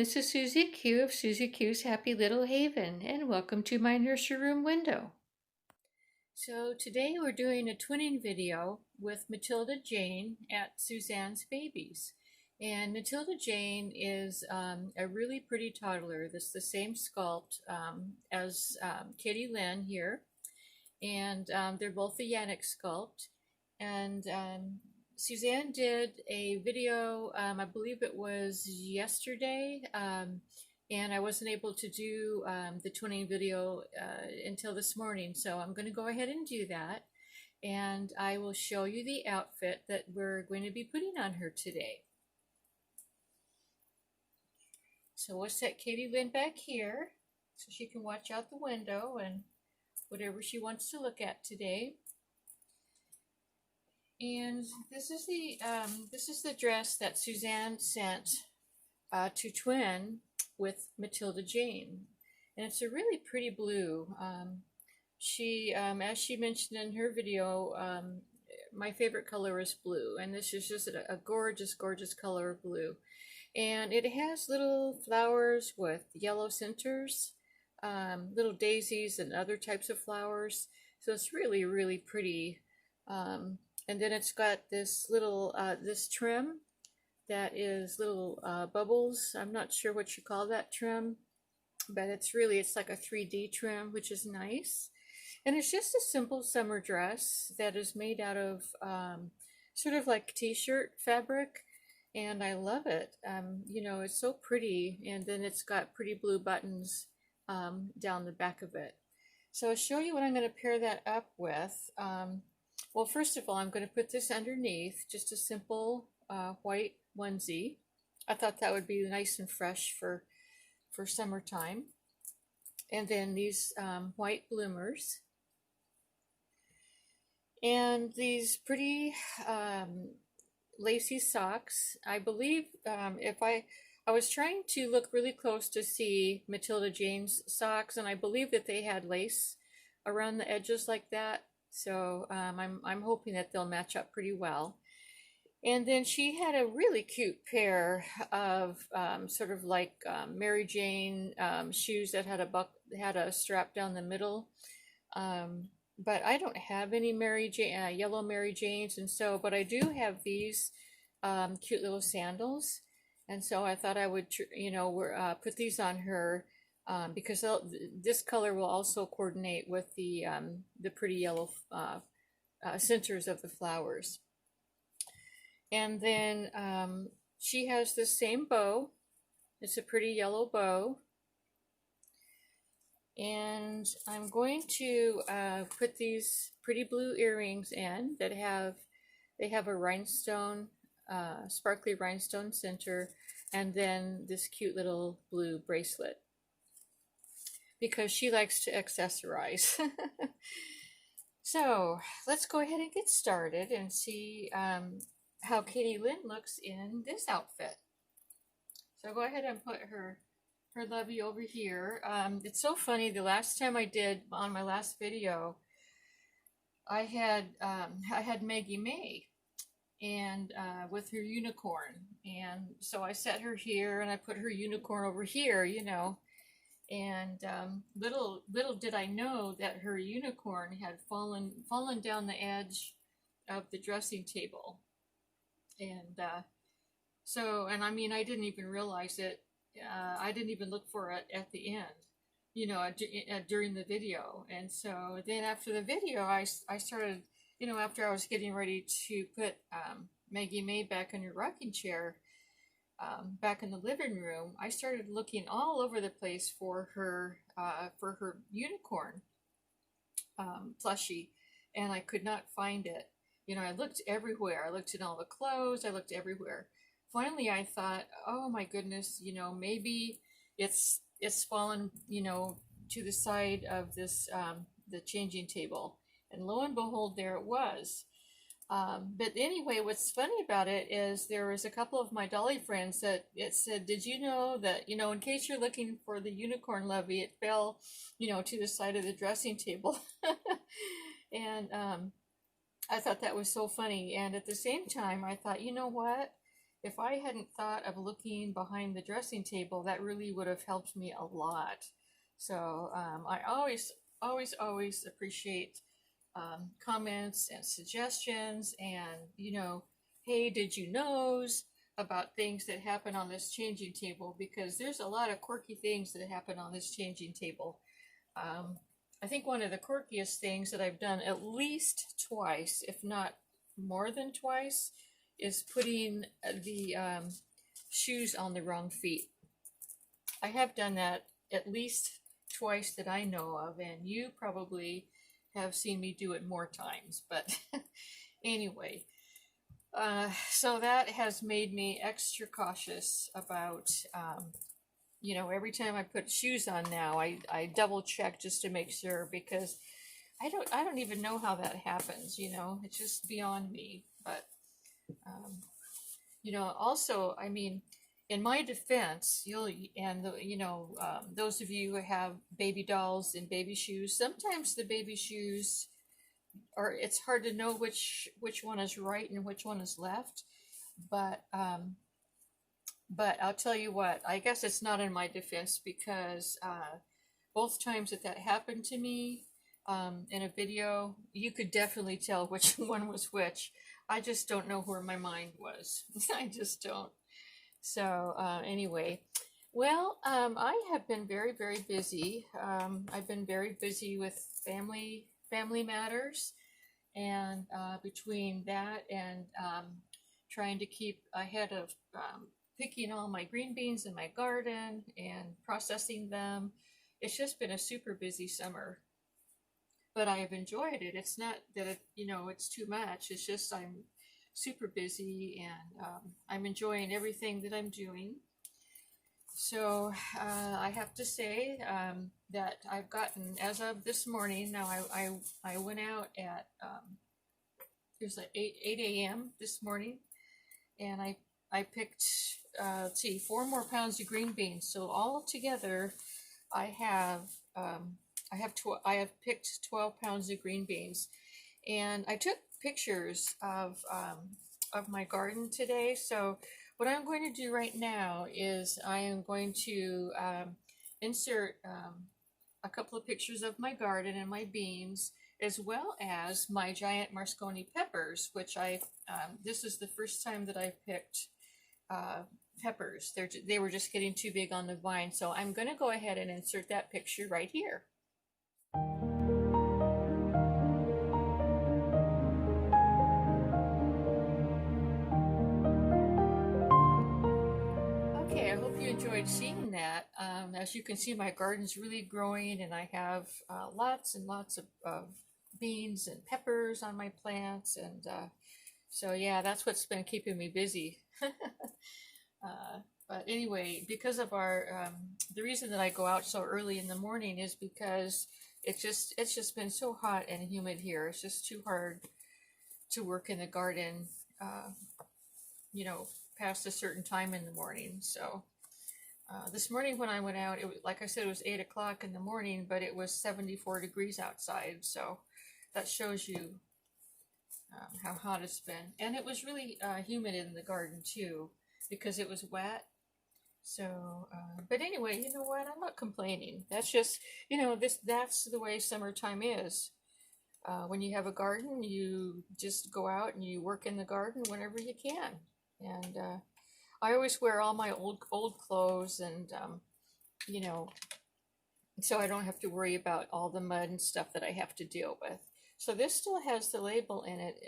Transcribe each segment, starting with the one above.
this is Susie Q of Susie Q's Happy Little Haven, and welcome to my nursery room window. So today we're doing a twinning video with Matilda-Jane at Suzanne's Babies. And Matilda-Jane is a really pretty toddler that's the same sculpt as Kitty Lynn here. And they're both the Yannik Sculpt. And Suzanne did a video, I believe it was yesterday, and I wasn't able to do the twinning video until this morning, so I'm going to go ahead and do that, and I will show you the outfit that we're going to be putting on her today. So we'll set Katie Lynn back here so she can watch out the window and whatever she wants to look at today. And this is the dress that Suzanne sent to twin with Matilda-Jane, and it's a really pretty blue. She, as she mentioned in her video, my favorite color is blue, and this is just a gorgeous, gorgeous color of blue. And it has little flowers with yellow centers, little daisies and other types of flowers. So it's really, really pretty. And then it's got this little, this trim that is little bubbles. I'm not sure what you call that trim, but it's like a 3D trim, which is nice. And it's just a simple summer dress that is made out of sort of like T-shirt fabric. And I love it. You know, it's so pretty. And then it's got pretty blue buttons down the back of it. So I'll show you what I'm going to pair that up with. Well, first of all, I'm going to put this underneath, just a simple white onesie. I thought that would be nice and fresh for summertime. And then these white bloomers. And these pretty lacy socks. I believe I was trying to look really close to see Matilda-Jane's socks, and I believe that they had lace around the edges like that. So I'm hoping that they'll match up pretty well. And then she had a really cute pair of sort of like Mary Jane shoes that had a strap down the middle. But I don't have any yellow Mary Janes, and so, but I do have these cute little sandals. And so I thought I would, put these on her. Because this color will also coordinate with the pretty yellow centers of the flowers. And then she has the same bow. It's a pretty yellow bow. And I'm going to put these pretty blue earrings in that have a rhinestone, sparkly rhinestone center, and then this cute little blue bracelet, because she likes to accessorize. So let's go ahead and get started and see how Katie Lynn looks in this outfit. So go ahead and put her lovey over here. It's so funny, the last time I did on my last video, I had Maggie May and with her unicorn, and so I set her here and I put her unicorn over here, you know. And little did I know that her unicorn had fallen down the edge of the dressing table. And I mean, I didn't even realize it. I didn't even look for it at the end, you know, during the video. And so then after the video, I started, you know, after I was getting ready to put Maggie May back in her rocking chair, back in the living room, I started looking all over the place for her unicorn plushie, and I could not find it. You know, I looked everywhere. I looked in all the clothes. I looked everywhere. Finally, I thought, oh my goodness, you know, maybe it's fallen, you know, to the side of this the changing table, and lo and behold, there it was. But anyway, what's funny about it is there was a couple of my dolly friends that it said, did you know that, you know, in case you're looking for the unicorn lovey, it fell, you know, to the side of the dressing table. And I thought that was so funny. And at the same time, I thought, you know what? if I hadn't thought of looking behind the dressing table, that really would have helped me a lot. So I always appreciate comments and suggestions, and hey, did you knows about things that happen on this changing table, because there's a lot of quirky things that happen on this changing table. I think one of the quirkiest things that I've done at least twice, if not more than twice, is putting the shoes on the wrong feet. I have done that at least twice that I know of, and you probably have seen me do it more times. But anyway, so that has made me extra cautious about, every time I put shoes on now, I double check just to make sure, because I don't even know how that happens. It's just beyond me. But also, I mean, in my defense, those of you who have baby dolls and baby shoes, sometimes the baby shoes it's hard to know which one is right and which one is left. But I'll tell you what, I guess it's not in my defense, because both times that happened to me in a video, you could definitely tell which one was which. I just don't know where my mind was. I just don't. So anyway, well, I have been very, very busy. I've been very busy with family matters, and between that and trying to keep ahead of picking all my green beans in my garden and processing them, it's just been a super busy summer. But I have enjoyed it. It's not that it's too much. It's just I'm super busy, and I'm enjoying everything that I'm doing. So I have to say that I've gotten, as of this morning, now I went out at, it was like 8 a.m. this morning, and I picked, 4 more pounds of green beans. So all together, I have picked 12 pounds of green beans, and I took pictures of my garden today. So what I'm going to do right now is I am going to insert a couple of pictures of my garden and my beans, as well as my giant Moscone peppers, which this is the first time that I've picked peppers. They were just getting too big on the vine. So I'm going to go ahead and insert that picture right here. Okay, I hope you enjoyed seeing that. As you can see, my garden's really growing, and I have lots and lots of beans and peppers on my plants, and so yeah, that's what's been keeping me busy. But anyway, because of the reason that I go out so early in the morning is because it's just been so hot and humid here. It's just too hard to work in the garden, past a certain time in the morning. So this morning when I went out, like I said, it was 8 o'clock in the morning, but it was 74 degrees outside. So that shows you how hot it's been. And it was really humid in the garden too, because it was wet. So, but anyway, you know what? I'm not complaining. That's just, that's the way summertime is. When you have a garden, you just go out and you work in the garden whenever you can. And I always wear all my old clothes, and so I don't have to worry about all the mud and stuff that I have to deal with. So this still has the label in it.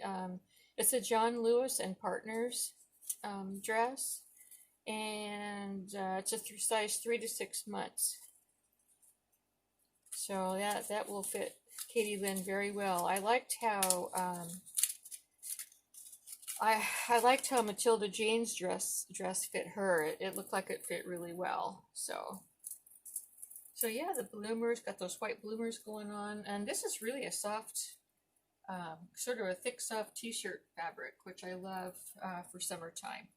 It's a John Lewis and Partners dress, and it's a size 3 to 6 months. So that will fit Katie Lynn very well. I liked how I liked how Matilda-Jane's dress fit her. It looked like it fit really well. So yeah, the bloomers, got those white bloomers going on, and this is really a soft, sort of a thick, soft t-shirt fabric, which I love for summertime.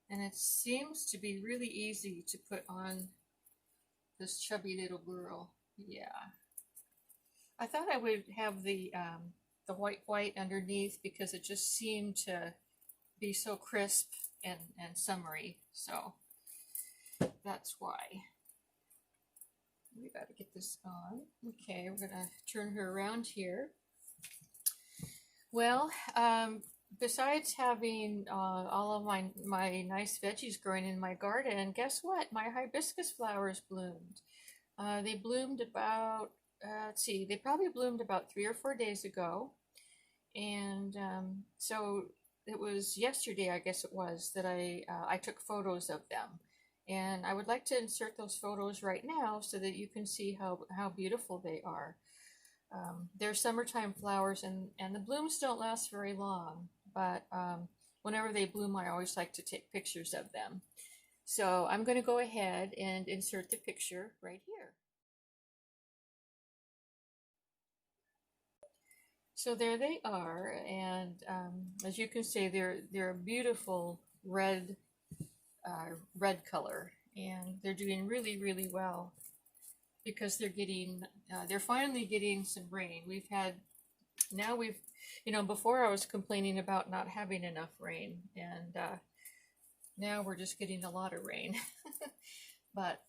And it seems to be really easy to put on this chubby little girl. Yeah. I thought I would have the white underneath, because it just seemed to be so crisp and summery. So that's why. We got to get this on. Okay, we're going to turn her around here. Well, besides having all of my nice veggies growing in my garden, guess what? My hibiscus flowers bloomed. They bloomed about, let's see, they probably bloomed about 3 or 4 days ago. And so it was yesterday, I guess it was, that I took photos of them. And I would like to insert those photos right now so that you can see how beautiful they are. They're summertime flowers, and the blooms don't last very long, but whenever they bloom, I always like to take pictures of them. So I'm going to go ahead and insert the picture right here. So there they are, and as you can see, they're a beautiful red color, and they're doing really, really well because they're finally getting some rain. Before I was complaining about not having enough rain, and now we're just getting a lot of rain. But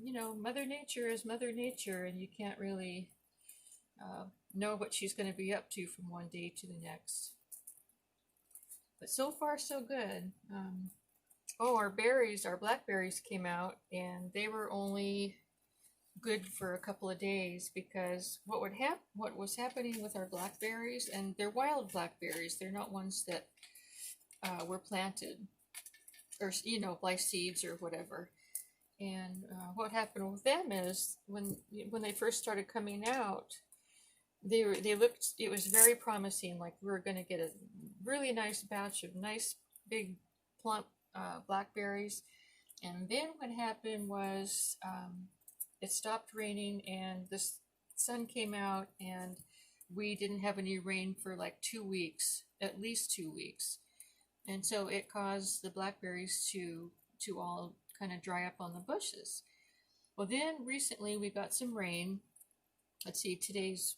Mother Nature is Mother Nature, and you can't really know what she's going to be up to from one day to the next. But so far, so good. Our blackberries came out, and they were only good for a couple of days because what was happening with our blackberries, and they're wild blackberries. They're not ones that were planted or by seeds or whatever. And what happened with them is when they first started coming out, it was very promising, like we were going to get a really nice batch of nice big plump blackberries. And then what happened was it stopped raining and the sun came out, and we didn't have any rain for like 2 weeks, at least 2 weeks. And so it caused the blackberries to all kind of dry up on the bushes. Well, then recently we got some rain. Let's see, today's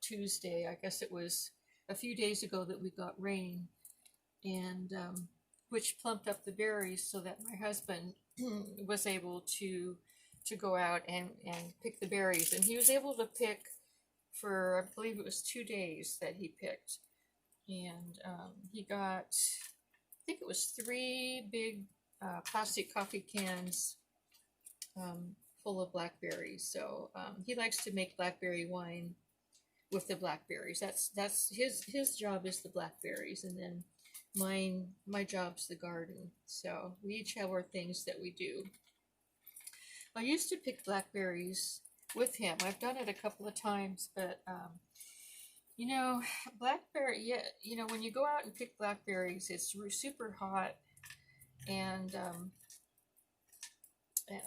Tuesday? I guess it was a few days ago that we got rain, and which plumped up the berries so that my husband was able to go out and pick the berries. And he was able to pick for, I believe it was 2 days that he picked. And he got, I think it was 3 big plastic coffee cans full of blackberries. So he likes to make blackberry wine with the blackberries. That's his job is the blackberries, and then my job's the garden. So we each have our things that we do. I used to pick blackberries with him. I've done it a couple of times, but blackberry, when you go out and pick blackberries, it's super hot, and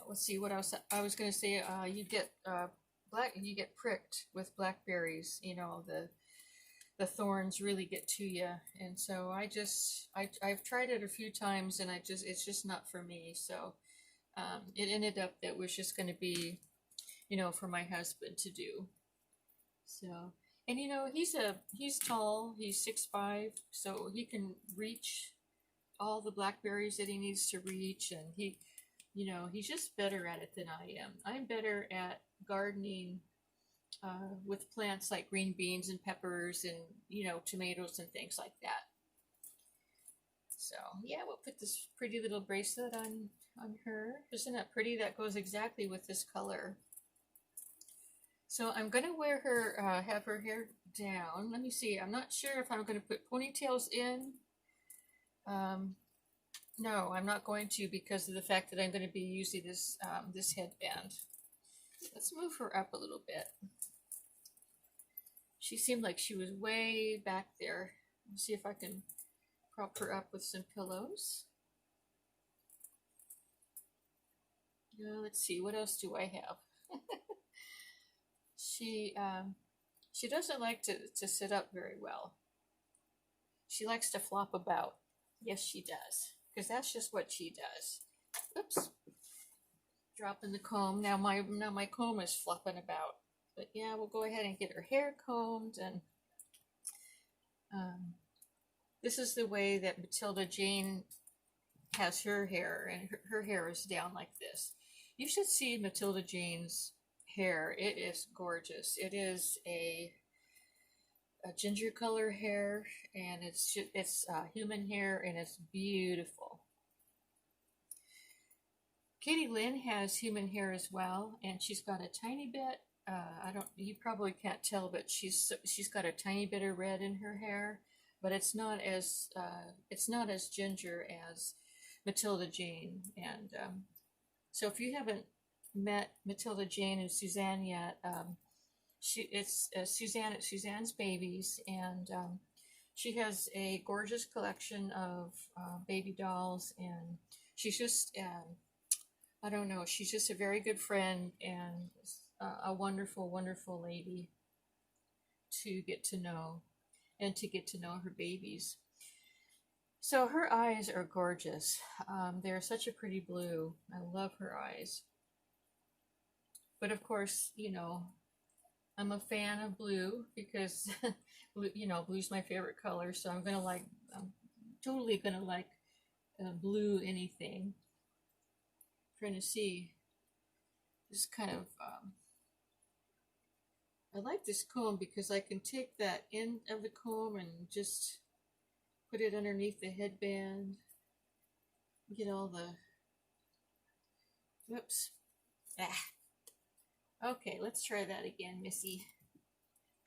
let's see what else I was going to say. You get pricked with blackberries. The thorns really get to you, and so I've tried it a few times, and it's just not for me. So it ended up that it was just going to be, for my husband to do. So, and he's tall, he's 6'5", so he can reach all the blackberries that he needs to reach, and he's just better at it than I am. I'm better at gardening with plants like green beans and peppers and, tomatoes and things like that. So, yeah, we'll put this pretty little bracelet on her. Isn't that pretty? That goes exactly with this color. So I'm going to have her hair down. Let me see. I'm not sure if I'm going to put ponytails in. No, I'm not going to, because of the fact that I'm going to be using this headband. Let's move her up a little bit. She seemed like she was way back there. Let's see if I can prop her up with some pillows. Let's see, what else do I have? She doesn't like to sit up very well. She likes to flop about. Yes, she does, because that's just what she does. Oops. Dropping the comb. Now my comb is flopping about. But yeah, we'll go ahead and get her hair combed, and This is the way that Matilda-Jane has her hair, and her hair is down like this. You should see Matilda-Jane's hair. It is gorgeous. It is a ginger color hair, and it's human hair, and it's beautiful. Katie Lynn has human hair as well, and she's got a tiny bit. I don't. You probably can't tell, but she's got a tiny bit of red in her hair, but it's not as ginger as Matilda-Jane. And so if you haven't met Matilda-Jane and Suzanne yet, it's Suzanne at Suzanne's Babies, and she has a gorgeous collection of baby dolls, and she's just I don't know, she's just a very good friend and a wonderful, wonderful lady to get to know, and to get to know her babies. So her eyes are gorgeous. They're such a pretty blue. I love her eyes. But of course, you know, I'm a fan of blue because, you know, blue's my favorite color. So I'm totally gonna like blue anything. Trying to see this kind of, I like this comb because I can take that end of the comb and just put it underneath the headband. Get all the, whoops. Okay, let's try that again, Missy.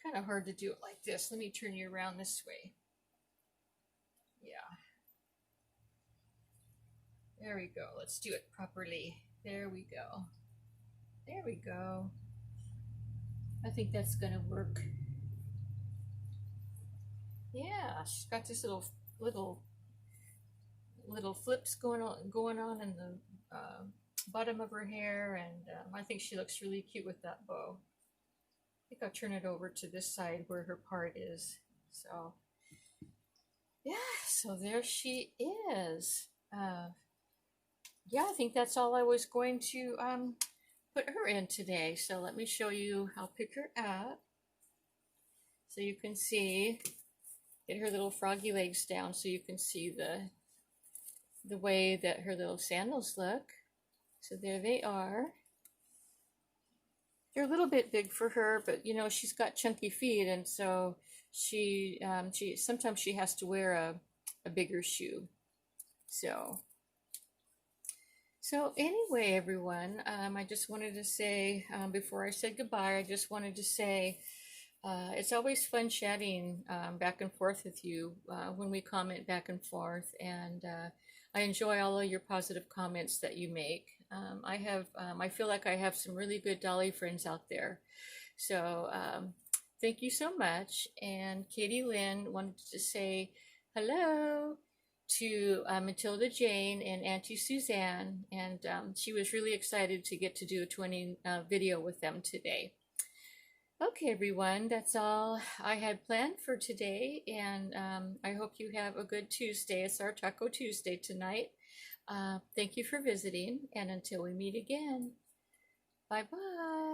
Kind of hard to do it like this. Let me turn you around this way. Yeah. There we go. Let's do it properly. There we go. There we go. I think that's gonna work. Yeah, she's got this little flips going on in the bottom of her hair, and I think she looks really cute with that bow. I think I'll turn it over to this side where her part is. So yeah, so there she is. Yeah, I think that's all I was going to put her in today. So let me show you. I'll pick her up so you can see. Get her little froggy legs down so you can see the way that her little sandals look. So there they are. They're a little bit big for her, but you know, she's got chunky feet, and so she sometimes she has to wear a bigger shoe. So anyway, everyone, I just wanted to say, before I said goodbye, I just wanted to say it's always fun chatting back and forth with you when we comment back and forth, and I enjoy all of your positive comments that you make. I feel like I have some really good dolly friends out there. So thank you so much. And Katie Lynn wanted to say hello to Matilda-Jane and Auntie Suzanne, and she was really excited to get to do a twinning video with them today. Okay, everyone, that's all I had planned for today, and I hope you have a good Tuesday. It's our Taco Tuesday tonight. Thank you for visiting, and until we meet again, bye-bye.